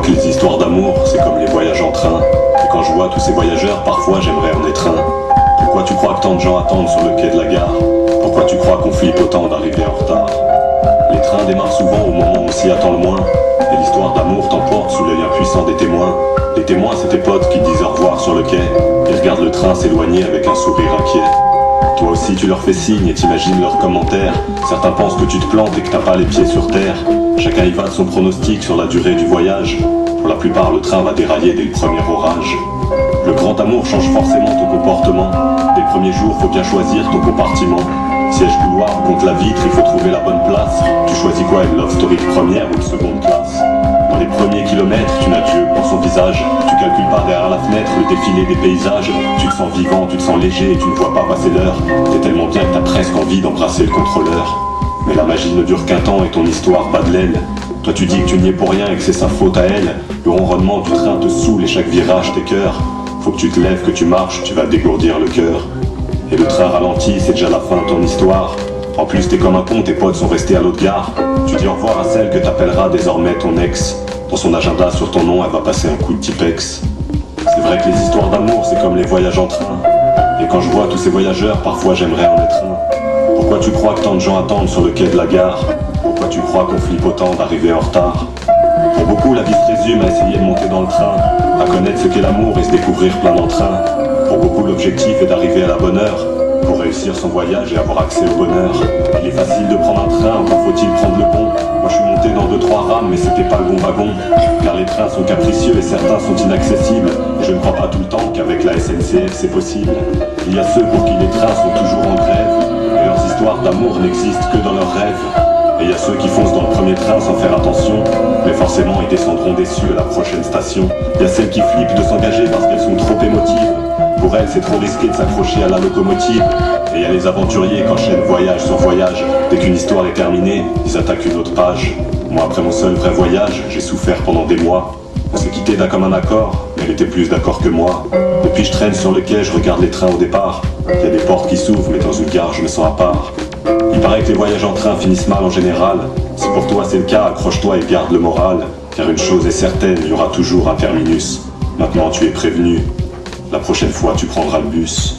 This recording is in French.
que les histoires d'amour, c'est comme les voyages en train. Et quand je vois tous ces voyageurs, parfois j'aimerais en être un. Pourquoi tu crois que tant de gens attendent sur le quai de la gare? Pourquoi tu crois qu'on flippe autant d'arriver en retard? Les trains démarrent souvent au moment où on s'y attend le moins. Et l'histoire d'amour t'emporte sous l'œil impuissant des témoins. Les témoins, c'est tes potes qui te disent au revoir sur le quai. Ils regardent le train s'éloigner avec un sourire inquiet. Toi aussi tu leur fais signe et t'imagines leurs commentaires. Certains pensent que tu te plantes et que t'as pas les pieds sur terre. Chacun y va de son pronostic sur la durée du voyage. Pour la plupart, le train va dérailler dès le premier orage. Le grand amour change forcément ton comportement. Dès le premier jour, faut bien choisir ton compartiment. Siège couloir ou contre la vitre, il faut trouver la bonne place. Tu choisis quoi, une love story de première ou de seconde classe? Dans les premiers kilomètres, tu n'as Dieu pour son visage. Tu calcules pas derrière la fenêtre le défilé des paysages. Tu te sens vivant, tu te sens léger et tu ne vois pas passer l'heure. T'es tellement bien que t'as presque envie d'embrasser le contrôleur. Mais la magie ne dure qu'un temps et ton histoire bat de l'aile. Toi tu dis que tu n'y es pour rien et que c'est sa faute à elle. Le ronronnement du train te saoule et chaque virage t'écœure. Faut que tu te lèves, que tu marches, tu vas dégourdir le cœur. Et le train ralentit, c'est déjà la fin de ton histoire. En plus t'es comme un con, tes potes sont restés à l'autre gare. Tu dis au revoir à celle que t'appelleras désormais ton ex. Dans son agenda sur ton nom, elle va passer un coup de Tipex. C'est vrai que les histoires d'amour, c'est comme les voyages en train. Et quand je vois tous ces voyageurs, parfois j'aimerais en être un. Pourquoi tu crois que tant de gens attendent sur le quai de la gare? Pourquoi tu crois qu'on flippe autant d'arriver en retard? Pour beaucoup, la vie se résume à essayer de monter dans le train, à connaître ce qu'est l'amour et se découvrir plein d'entrain. Pour beaucoup, l'objectif est d'arriver à la bonne heure, pour réussir son voyage et avoir accès au bonheur. Il est facile de prendre un train, encore faut-il prendre le bon. Moi je suis monté dans 2-3 rames, mais c'était pas le bon wagon. Car les trains sont capricieux et certains sont inaccessibles. Et je ne crois pas tout le temps qu'avec la SNCF c'est possible. Il y a ceux pour qui les trains sont toujours en grève, et leurs histoires d'amour n'existent que dans leurs rêves. Et il y a ceux qui foncent dans le premier train sans faire attention, mais forcément ils descendront déçus à la prochaine station. Il y a celles qui flippent de s'engager parce qu'elles sont trop émotives. Pour elles c'est trop risqué de s'accrocher à la locomotive. Et il y a les aventuriers qui enchaînent voyage sur voyage. Dès qu'une histoire est terminée, ils attaquent une autre page. Moi après mon seul vrai voyage, j'ai souffert pendant des mois. On s'est quitté d'un commun accord, mais elle était plus d'accord que moi. Depuis je traîne sur le quai, je regarde les trains au départ. Il y a des portes qui s'ouvrent, mais dans une gare je me sens à part. Il paraît que les voyages en train finissent mal en général. Si pour toi c'est le cas, accroche-toi et garde le moral. Car une chose est certaine, il y aura toujours un terminus. Maintenant tu es prévenu, la prochaine fois tu prendras le bus.